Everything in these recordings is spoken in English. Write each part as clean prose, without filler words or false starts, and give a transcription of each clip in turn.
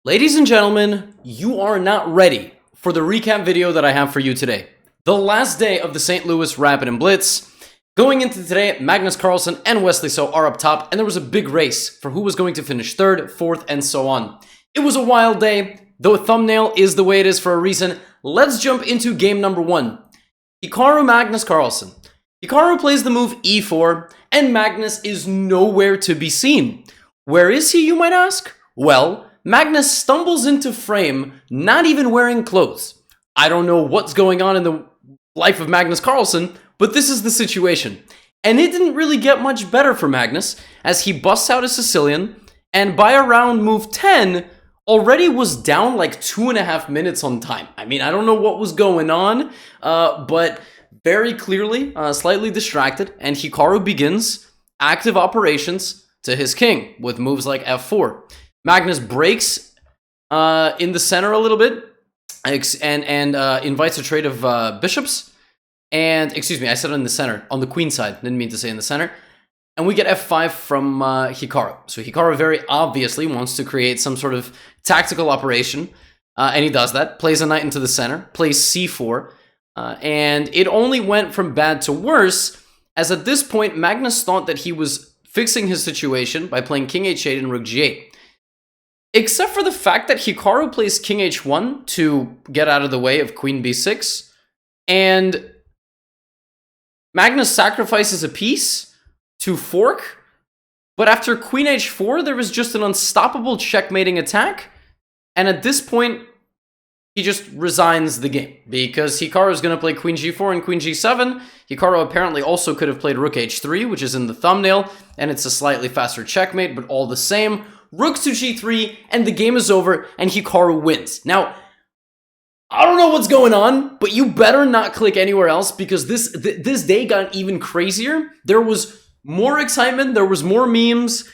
Ladies and gentlemen, you are not ready for the recap video that I have for you today. The last day of the St. Louis Rapid and Blitz. Going into today, Magnus Carlsen and Wesley So are up top, and there was a big race for who was going to finish third, fourth, and so on. It was a wild day. The thumbnail is the way it is for a reason. Let's jump into game number one. Hikaru Magnus Carlsen. Hikaru plays the move e4, and Magnus is nowhere to be seen. Where is he, you might ask? Well, Magnus stumbles into frame, not even wearing clothes. I don't know what's going on in the life of Magnus Carlsen, but this is the situation. And it didn't really get much better for Magnus, as he busts out a Sicilian, and by around move 10, already was down like 2.5 minutes on time. I mean, I don't know what was going on, but very clearly slightly distracted, and Hikaru begins active operations to his king with moves like f4. Magnus breaks in the center a little bit and invites a trade of bishops. And, excuse me, I said in the center, on the queen side, didn't mean to say in the center. And we get f5 from Hikaru. So Hikaru very obviously wants to create some sort of tactical operation, and he does that. Plays a knight into the center, plays c4, and it only went from bad to worse, as at this point, Magnus thought that he was fixing his situation by playing king h8 and rook g8. Except for the fact that Hikaru plays king h1 to get out of the way of queen b6, and Magnus sacrifices a piece to fork, but after queen h4, there was just an unstoppable checkmating attack, and at this point, he just resigns the game, because Hikaru is going to play queen g4 and queen g7. Hikaru apparently also could have played rook h3, which is in the thumbnail, and it's a slightly faster checkmate, but all the same. Rook to g3, and the game is over, and Hikaru wins. Now, I don't know what's going on, but you better not click anywhere else, because this day got even crazier. There was more excitement, there was more memes.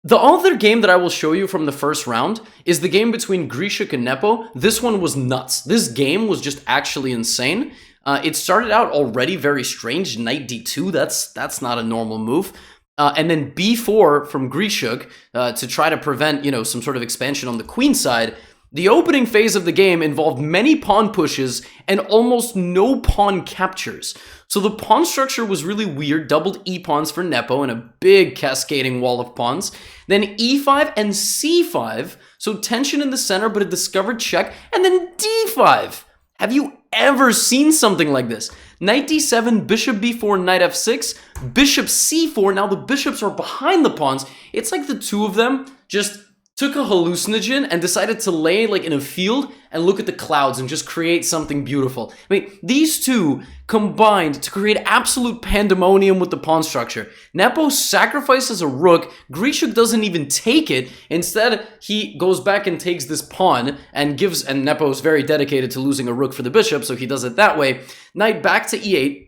The other game that I will show you from the first round is the game between Grishuk and Nepo. This one was nuts. This game was just actually insane. It started out already very strange. Knight d2, that's not a normal move. And then b4 from Grishuk to try to prevent, some sort of expansion on the queen side. The opening phase of the game involved many pawn pushes and almost no pawn captures. So the pawn structure was really weird, doubled e-pawns for Nepo and a big cascading wall of pawns. Then e5 and c5, so tension in the center but a discovered check, and then d5. Have you ever seen something like this? Knight d7, bishop b4, knight f6, bishop c4. Now the bishops are behind the pawns. It's like the two of them just took a hallucinogen and decided to lay like in a field and look at the clouds and just create something beautiful. I mean, these two combined to create absolute pandemonium with the pawn structure. Nepo sacrifices a rook. Grishuk doesn't even take it. Instead, he goes back and takes this pawn and Nepo is very dedicated to losing a rook for the bishop, so he does it that way. Knight back to e8.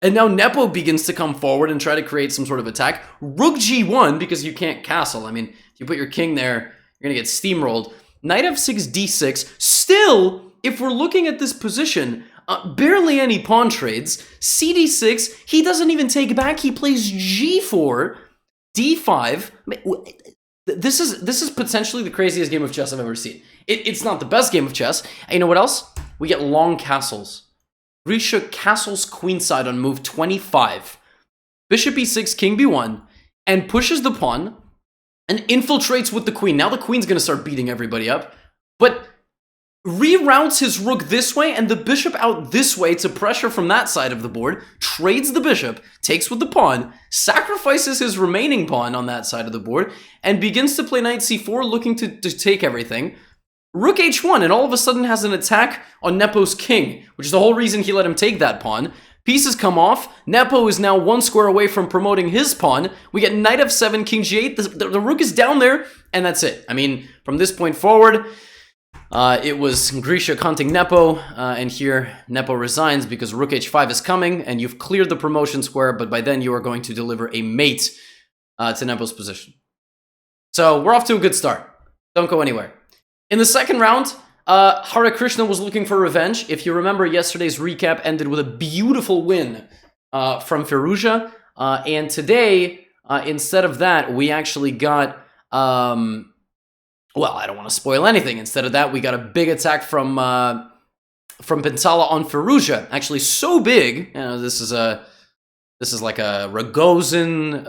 And now Nepo begins to come forward and try to create some sort of attack. Rook g1, because you can't castle. I mean, if you put your king there, you're going to get steamrolled. Knight f6, d6. Still, if we're looking at this position, barely any pawn trades. cd6, he doesn't even take back. He plays g4, d5. This is potentially the craziest game of chess I've ever seen. It's not the best game of chess. And you know what else? We get long castles. Grishuk castles queenside on move 25. Bishop e6, king b1, and pushes the pawn and infiltrates with the queen. Now the queen's going to start beating everybody up, but reroutes his rook this way and the bishop out this way to pressure from that side of the board, trades the bishop, takes with the pawn, sacrifices his remaining pawn on that side of the board, and begins to play knight c4, looking to take everything. Rook h1, and all of a sudden has an attack on Nepo's king, which is the whole reason he let him take that pawn. Pieces come off. Nepo is now one square away from promoting his pawn. We get knight f7, king g8. The rook is down there, and that's it. I mean, from this point forward, it was Grishuk hunting Nepo, and here Nepo resigns because rook h5 is coming, and you've cleared the promotion square, but by then you are going to deliver a mate to Nepo's position. So we're off to a good start. Don't go anywhere. In the second round, Harikrishna was looking for revenge. If you remember, yesterday's recap ended with a beautiful win from Firouzja. And today, instead of that, we actually got well, I don't want to spoil anything. Instead of that, we got a big attack from Pensala on Firouzja. Actually, so big. You know, this is like a Rogozin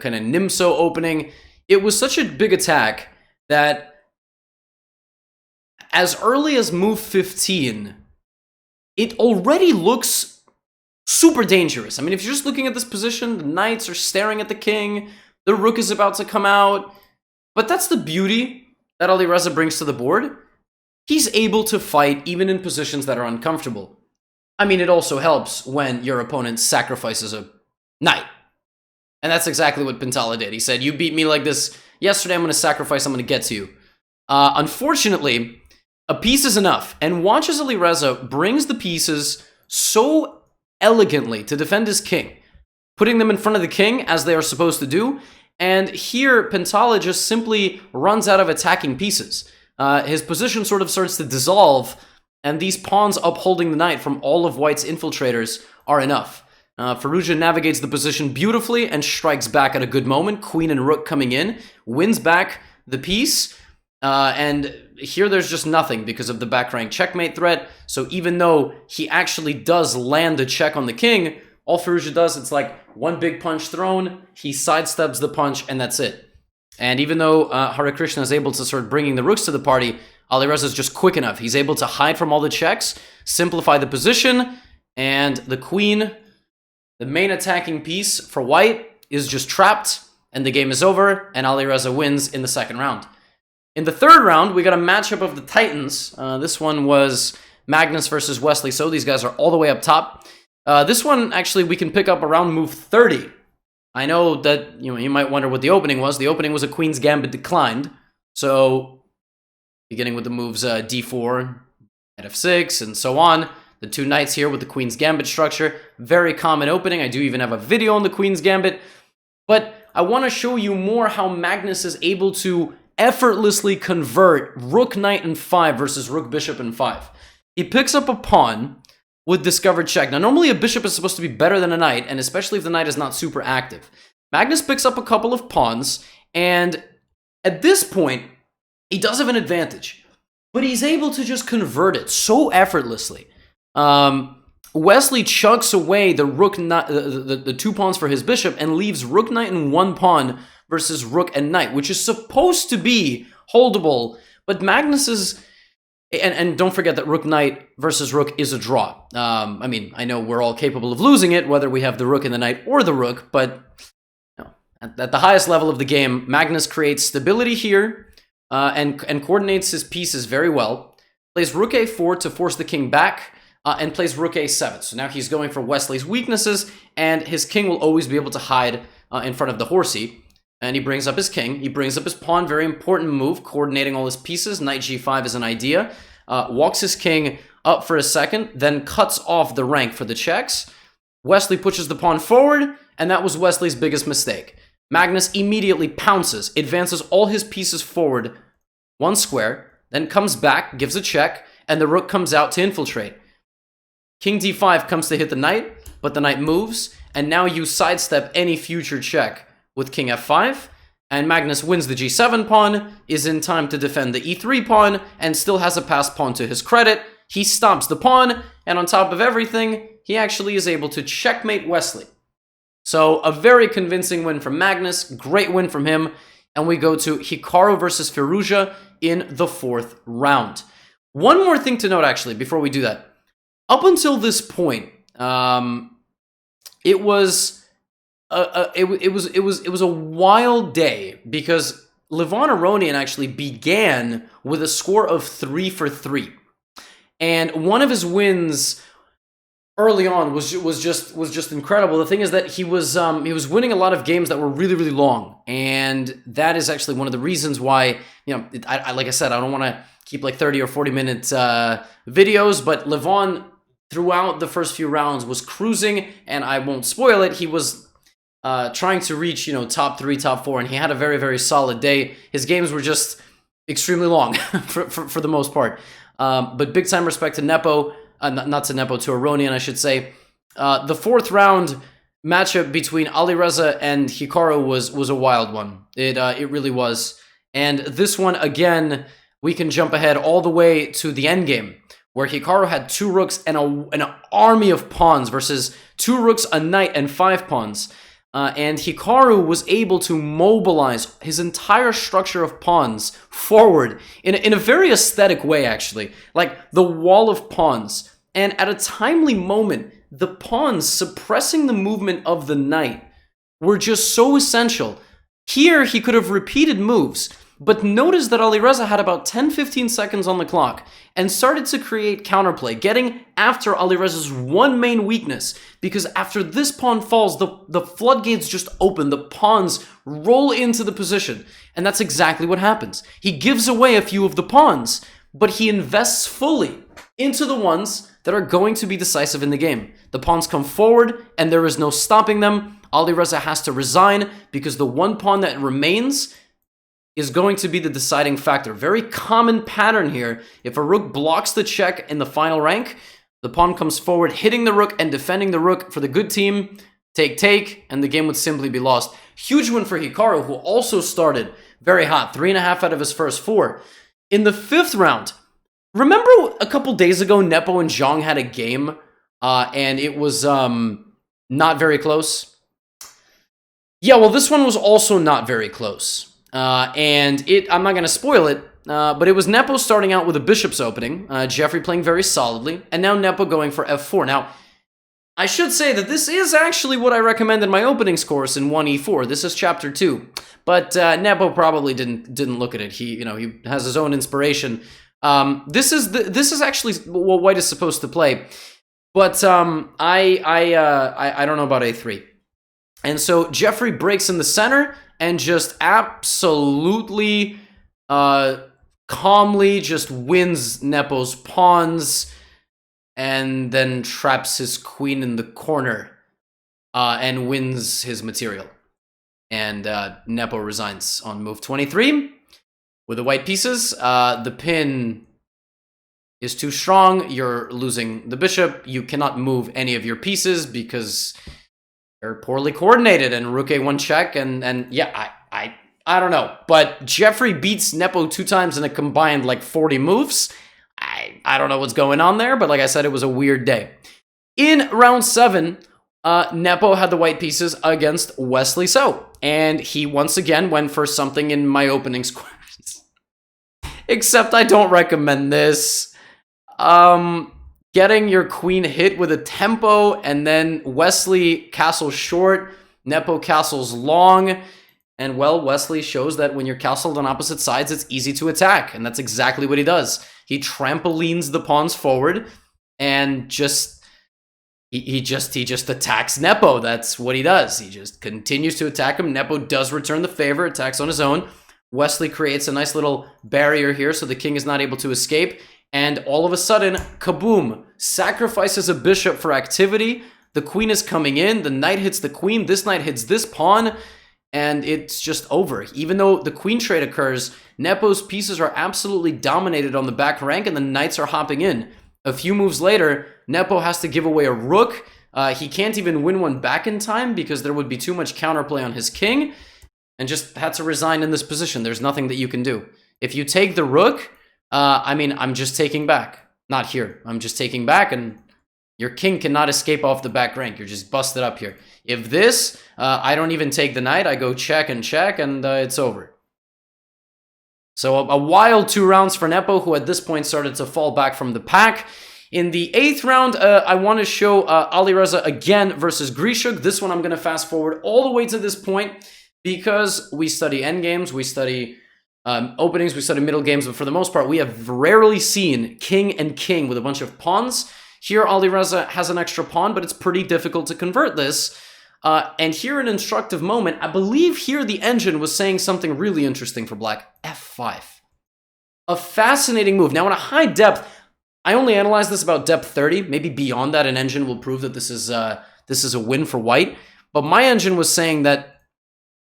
kind of Nimso opening. It was such a big attack that as early as move 15, it already looks super dangerous. I mean, if you're just looking at this position, the knights are staring at the king, the rook is about to come out. But that's the beauty that Alireza brings to the board. He's able to fight even in positions that are uncomfortable. I mean, it also helps when your opponent sacrifices a knight. And that's exactly what Pentala did. He said, you beat me like this yesterday, I'm going to sacrifice, I'm going to get to you. Unfortunately, a piece is enough. And watch as Alireza brings the pieces so elegantly to defend his king, putting them in front of the king as they are supposed to do. And here, Pentala just simply runs out of attacking pieces. His position sort of starts to dissolve, and these pawns upholding the knight from all of White's infiltrators are enough. Firouzja navigates the position beautifully and strikes back at a good moment. Queen and rook coming in, wins back the piece, and here there's just nothing because of the back rank checkmate threat. So even though he actually does land a check on the king, all Firouzja does, it's like one big punch thrown, he sidesteps the punch, and that's it. And even though Harikrishna is able to start bringing the rooks to the party, Alireza is just quick enough. He's able to hide from all the checks, simplify the position, and the queen, the main attacking piece for White, is just trapped, and the game is over, and Alireza wins in the second round. In the third round, we got a matchup of the Titans. This one was Magnus versus Wesley, so these guys are all the way up top. This one, actually, we can pick up around move 30. I know that you might wonder what the opening was. The opening was a Queen's Gambit declined. So, beginning with the moves d4, knight f6, and so on. The two knights here with the Queen's Gambit structure. Very common opening. I do even have a video on the Queen's Gambit. But I want to show you more how Magnus is able to effortlessly convert rook, knight, and 5 versus rook, bishop, and 5. He picks up a pawn with discovered check. Now, normally a bishop is supposed to be better than a knight, and especially if the knight is not super active. Magnus picks up a couple of pawns, and at this point, he does have an advantage. But he's able to just convert it so effortlessly. Wesley chucks away the rook, the 2 pawns for his bishop, and leaves rook, knight, and 1 pawn versus rook and knight, which is supposed to be holdable, but Magnus is... And don't forget that rook knight versus rook is a draw. I mean, I know we're all capable of losing it, whether we have the rook and the knight or the rook, but at the highest level of the game, Magnus creates stability here and coordinates his pieces very well. Plays rook a4 to force the king back and plays rook a7. So now he's going for Wesley's weaknesses, and his king will always be able to hide in front of the horsey. And he brings up his king. He brings up his pawn. Very important move, coordinating all his pieces. Knight g5 is an idea. Walks his king up for a second, then cuts off the rank for the checks. Wesley pushes the pawn forward, and that was Wesley's biggest mistake. Magnus immediately pounces, advances all his pieces forward 1 square, then comes back, gives a check, and the rook comes out to infiltrate. King d5 comes to hit the knight, but the knight moves, and now you sidestep any future check with king f5, and Magnus wins the g7 pawn, is in time to defend the e3 pawn, and still has a passed pawn to his credit. He stops the pawn, and on top of everything, he actually is able to checkmate Wesley. So a very convincing win from Magnus, great win from him, and we go to Hikaru versus Firouzja in the 4th round. One more thing to note, actually, before we do that. Up until this point, it was a wild day because Levon Aronian actually began with a score of 3 for 3, and one of his wins early on was just incredible. The thing is that he was winning a lot of games that were really long, and that is actually one of the reasons why like I said, I don't want to keep like 30 or 40 minute videos, but Levon throughout the first few rounds was cruising, and I won't spoil it. He was trying to reach, top 3, top 4, and he had a very solid day. His games were just extremely long for the most part. But big time respect to Nepo, not to Nepo, to Aronian, I should say. The 4th round matchup between Alireza and Hikaru was a wild one. It really was. And this one, again, we can jump ahead all the way to the endgame, where Hikaru had 2 rooks and an army of pawns versus 2 rooks, a knight, and 5 pawns. And Hikaru was able to mobilize his entire structure of pawns forward in a very aesthetic way, actually. Like the wall of pawns. And at a timely moment, the pawns suppressing the movement of the knight were just so essential. Here, he could have repeated moves, but notice that Alireza had about 10-15 seconds on the clock and started to create counterplay, getting after Alireza's one main weakness, because after this pawn falls, the floodgates just open, the pawns roll into the position, and that's exactly what happens. He gives away a few of the pawns, but he invests fully into the ones that are going to be decisive in the game. The pawns come forward, and there is no stopping them. Alireza has to resign, because the one pawn that remains is going to be the deciding factor. Very common pattern here. If a rook blocks the check in the final rank, the pawn comes forward, hitting the rook and defending the rook for the good team. Take, and the game would simply be lost. Huge win for Hikaru, who also started very hot. 3.5 out of his first 4. In the 5th round, remember a couple days ago, Nepo and Zhang had a game, and it was not very close? Yeah, well, this one was also not very close. I'm not going to spoil it, but it was Nepo starting out with a bishop's opening, Jeffrey playing very solidly, and now Nepo going for f4. Now, I should say that this is actually what I recommend in my openings course in 1e4. This is chapter 2, but Nepo probably didn't look at it. He has his own inspiration. This is actually what White is supposed to play, but I don't know about a3. And so Jeffrey breaks in the center and just absolutely calmly just wins Nepo's pawns and then traps his queen in the corner and wins his material. And Nepo resigns on move 23 with the white pieces. The pin is too strong. You're losing the bishop. You cannot move any of your pieces because they're poorly coordinated, and rook a1 check, and yeah, I don't know. But Jeffrey beats Nepo 2 times in a combined like 40 moves. I don't know what's going on there, but like I said, it was a weird day. In round 7, Nepo had the white pieces against Wesley So, and he once again went for something in my opening squares. Except I don't recommend this. Getting your queen hit with a tempo, and then Wesley castles short, Nepo castles long, and well, Wesley shows that when you're castled on opposite sides, it's easy to attack, and that's exactly what he does. He trampolines the pawns forward, and he just attacks Nepo. That's what he does. He just continues to attack him. Nepo does return the favor, attacks on his own. Wesley creates a nice little barrier here, so the king is not able to escape. And all of a sudden, kaboom, sacrifices a bishop for activity. The queen is coming in, the knight hits the queen, this knight hits this pawn, and it's just over. Even though the queen trade occurs, Nepo's pieces are absolutely dominated on the back rank, and the knights are hopping in. A few moves later, Nepo has to give away a rook. He can't even win one back in time because there would be too much counterplay on his king, and just had to resign in this position. There's nothing that you can do. If you take the rook, I'm just taking back. Not here. I'm just taking back, and your king cannot escape off the back rank. You're just busted up here. If this, I don't even take the knight. I go check, and it's over. So a wild 2 rounds for Nepo, who at this point started to fall back from the pack. In the 8th round, I want to show Alireza again versus Grishuk. This one I'm going to fast forward all the way to this point because we study endgames, we study openings, we study middle games, but for the most part, we have rarely seen king and king with a bunch of pawns. Here, Alireza has an extra pawn, but it's pretty difficult to convert this. And here, an instructive moment, I believe here the engine was saying something really interesting for black. f5. A fascinating move. Now, in a high depth, I only analyzed this about depth 30. Maybe beyond that, an engine will prove that this is a win for white. But my engine was saying that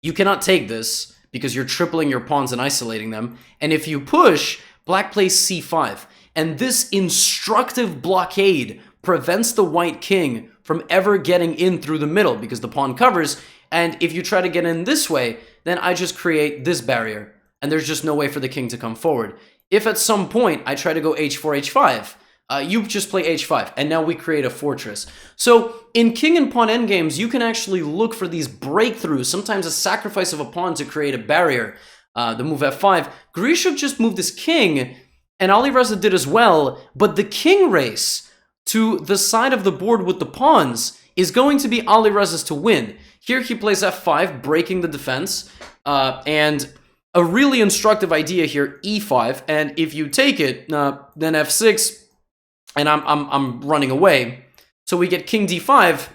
you cannot take this because you're tripling your pawns and isolating them. And if you push, black plays c5. And this instructive blockade prevents the white king from ever getting in through the middle because the pawn covers. And if you try to get in this way, then I just create this barrier. and there's just no way for the king to come forward. If at some point I try to go h4, h5, you just play h5, and now we create a fortress. So in king and pawn endgames, you can actually look for these breakthroughs, sometimes a sacrifice of a pawn to create a barrier. The move f5. Grishuk just moved his king, and Alireza did as well, but the king race to the side of the board with the pawns is going to be Alireza's to win. Here he plays f5, breaking the defense, and a really instructive idea here, e5, and if you take it, then f6, and I'm running away. So we get king d5.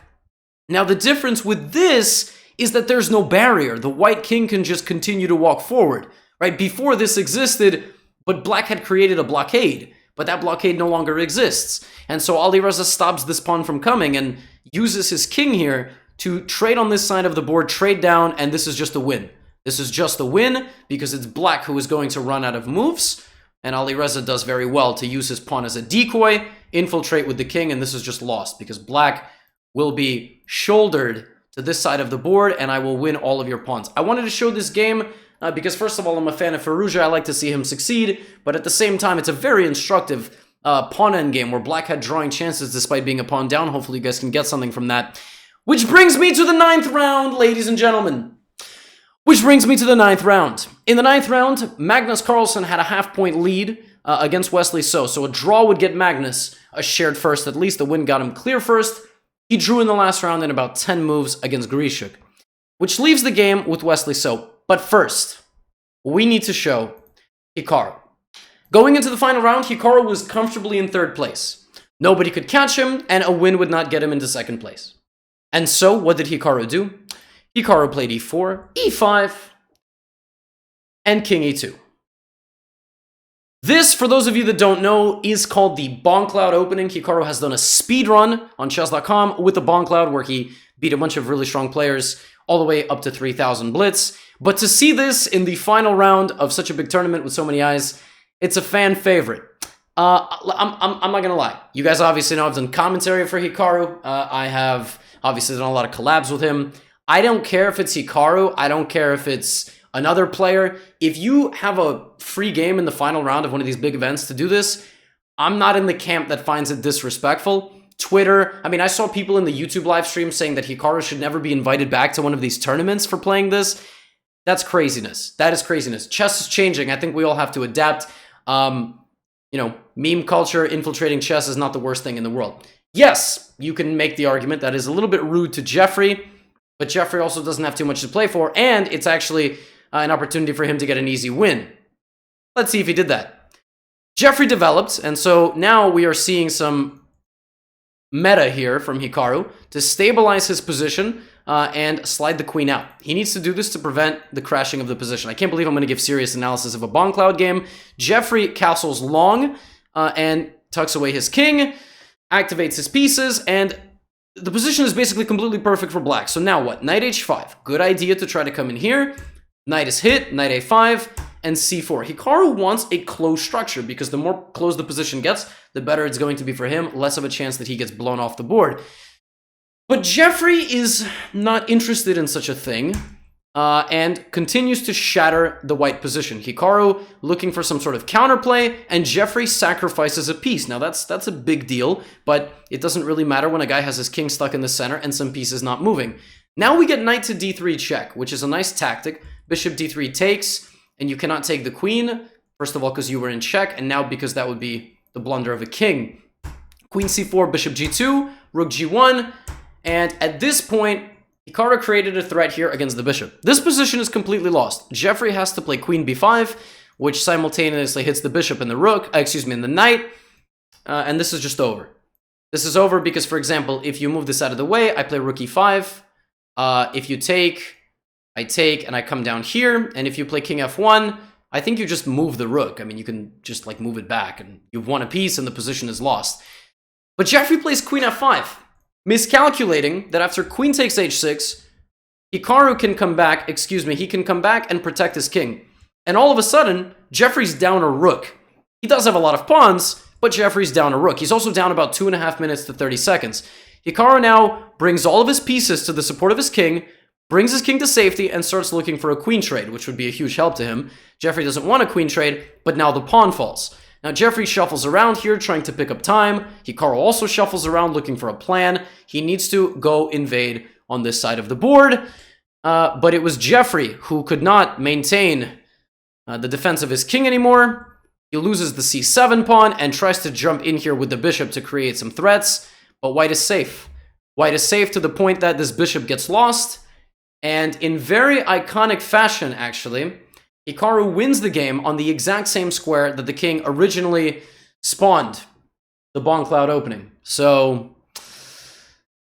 Now the difference with this is that there's no barrier. The white king can just continue to walk forward, right? Before this existed, but black had created a blockade, but that blockade no longer exists. And so Alireza stops this pawn from coming and uses his king here to trade on this side of the board, trade down, and this is just a win. This is just a win because it's black who is going to run out of moves. And Alireza does very well to use his pawn as a decoy, infiltrate with the king, and this is just lost because black will be shouldered to this side of the board, and I will win all of your pawns. I wanted to show this game because, first of all, I'm a fan of Firouzja. I like to see him succeed, but at the same time, it's a very instructive pawn endgame where black had drawing chances despite being a pawn down. Hopefully, you guys can get something from that. Which brings me to the 9th round, ladies and gentlemen. Which brings me to the 9th round. In the 9th round, Magnus Carlsen had a half-point lead against Wesley So. So a draw would get Magnus a shared first. At least the win got him clear first. He drew in the last round in about 10 moves against Grishuk, which leaves the game with Wesley So. But first, we need to show Hikaru. Going into the final round, Hikaru was comfortably in 3rd place. Nobody could catch him, and a win would not get him into 2nd place. And so, what did Hikaru do? Hikaru played e4, e5, and king e2. This, for those of you that don't know, is called the BONGCLOUD opening. Hikaru has done a speed run on chess.com with the BONGCLOUD where he beat a bunch of really strong players all the way up to 3,000 Blitz. But to see this in the final round of such a big tournament with so many eyes, it's a fan favorite. I'm not gonna lie. You guys obviously know I've done commentary for Hikaru. I have obviously done a lot of collabs with him. I don't care if it's Hikaru. I don't care if it's another player. If you have a free game in the final round of one of these big events to do this, I'm not in the camp that finds it disrespectful. Twitter, I mean, I saw people in the YouTube live stream saying that Hikaru should never be invited back to one of these tournaments for playing this. That's craziness. That is craziness. Chess is changing. I think we all have to adapt. You know, meme culture infiltrating chess is not the worst thing in the world. Yes, you can make the argument that is a little bit rude to Jeffrey, but Jeffrey also doesn't have too much to play for, and it's actually an opportunity for him to get an easy win. Let's see if he did that. Jeffrey developed, and so now we are seeing some meta here from Hikaru to stabilize his position and slide the queen out. He needs to do this to prevent the crashing of the position. I can't believe I'm going to give serious analysis of a BONGCLOUD game. Jeffrey castles long and tucks away his king, activates his pieces, and the position is basically completely perfect for black. So now what? Knight h5. Good idea to try to come in here. Knight is hit, knight a5, and c4. Hikaru wants a closed structure because the more closed the position gets, the better it's going to be for him, less of a chance that he gets blown off the board. But Jeffrey is not interested in such a thing and continues to shatter the white position. Hikaru looking for some sort of counterplay, and Jeffrey sacrifices a piece. Now that's a big deal, but it doesn't really matter when a guy has his king stuck in the center and some pieces not moving. Now we get knight to d3 check, which is a nice tactic. Bishop d3 takes, and you cannot take the queen. First of all, because you were in check, and now because that would be the blunder of a king. Queen c4, bishop g2, rook g1, and at this point, Hikaru created a threat here against the bishop. This position is completely lost. Jeffrey has to play queen b5, which simultaneously hits the bishop and the rook, and the knight, and this is just over. This is over because, for example, if you move this out of the way, I play rook e5. If you take, I take, and I come down here, and if you play king f1, I think you just move the rook. I mean, you can just like move it back, and you've won a piece, and the position is lost. But Jeffrey plays queen f5. Miscalculating that after queen takes h6, Hikaru can come back, he can come back and protect his king. And all of a sudden, Jeffrey's down a rook. He does have a lot of pawns, but Jeffrey's down a rook. He's also down about 2.5 minutes to 30 seconds. Hikaru now brings all of his pieces to the support of his king, brings his king to safety, and starts looking for a queen trade, which would be a huge help to him. Jeffrey doesn't want a queen trade, but now the pawn falls. Now Jeffrey shuffles around here, trying to pick up time. Hikaru also shuffles around, looking for a plan. He needs to go invade on this side of the board, but it was Jeffrey who could not maintain the defense of his king anymore. He loses the c7 pawn and tries to jump in here with the bishop to create some threats, but white is safe. White is safe to the point that this bishop gets lost, and in very iconic fashion, actually, Hikaru wins the game on the exact same square that the king originally spawned the BONGCLOUD opening. So,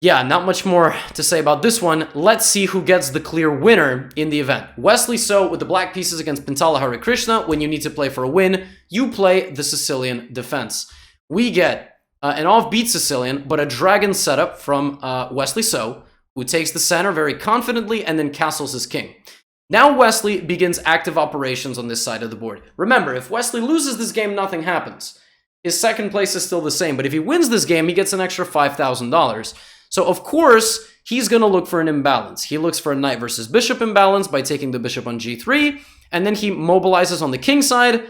yeah, not much more to say about this one. Let's see who gets the clear winner in the event. Wesley So with the black pieces against Pintala Harikrishna. When you need to play for a win, you play the Sicilian defense. We get an offbeat Sicilian, but a dragon setup from Wesley So, who takes the center very confidently and then castles his king. Now Wesley begins active operations on this side of the board. Remember, if Wesley loses this game, nothing happens. His second place is still the same, but if he wins this game, he gets an extra $5,000. So, of course, he's going to look for an imbalance. He looks for a knight versus bishop imbalance by taking the bishop on g3, and then he mobilizes on the king side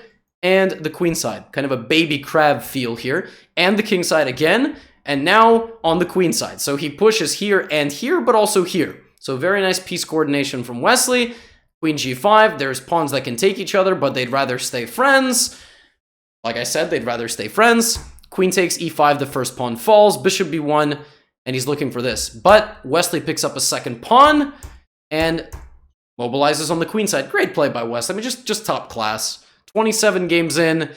and the queen side. Kind of a baby crab feel here. And the king side again, and now on the queen side. So he pushes here and here, but also here. So very nice piece coordination from Wesley. Queen g5, there's pawns that can take each other, but they'd rather stay friends. Like I said, they'd rather stay friends. Queen takes e5, the first pawn falls, bishop b1, and he's looking for this. But Wesley picks up a second pawn and mobilizes on the queen side. Great play by Wesley. I mean, just top class. 27 games in,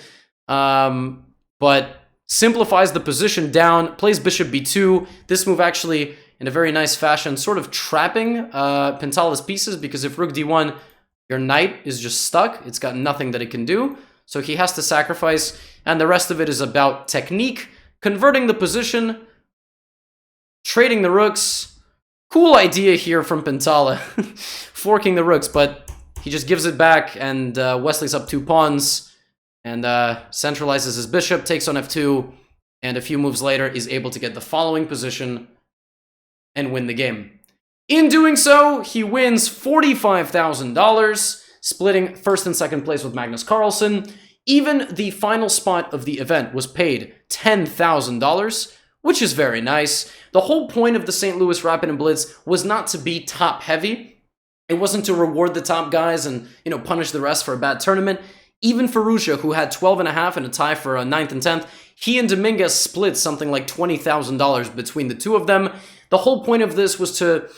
but simplifies the position down, plays bishop b2. This move actually, in a very nice fashion, sort of trapping Pintala's pieces, because if rook d1, your knight is just stuck. It's got nothing that it can do. So he has to sacrifice, and the rest of it is about technique, converting the position, trading the rooks. Cool idea here from Pintala, forking the rooks, but he just gives it back, and Wesley's up 2 pawns, and centralizes his bishop, takes on f2, and a few moves later is able to get the following position and win the game. In doing so, he wins $45,000, splitting first and second place with Magnus Carlsen. Even the final spot of the event was paid $10,000, which is very nice. The whole point of the St. Louis Rapid and Blitz was not to be top heavy. It wasn't to reward the top guys and, you know, punish the rest for a bad tournament. Even Ferrugia, who had 12.5 and a tie for 9th and 10th, he and Dominguez split something like $20,000 between the two of them. The whole point of this was to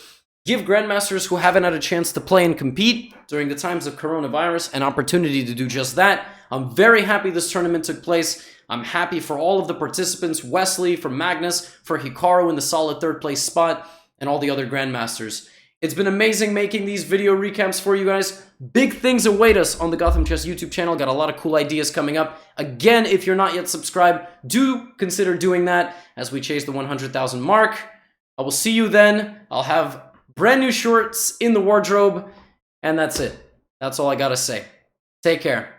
give grandmasters who haven't had a chance to play and compete during the times of coronavirus an opportunity to do just that. I'm very happy this tournament took place. I'm happy for all of the participants, Wesley, for Magnus, for Hikaru in the solid 3rd place spot, and all the other grandmasters. It's been amazing making these video recaps for you guys. Big things await us on the Gothamchess YouTube channel. Got a lot of cool ideas coming up. Again, if you're not yet subscribed, do consider doing that as we chase the 100,000 mark. I will see you then. I'll have brand new shorts in the wardrobe, and that's it. That's all I gotta say. Take care.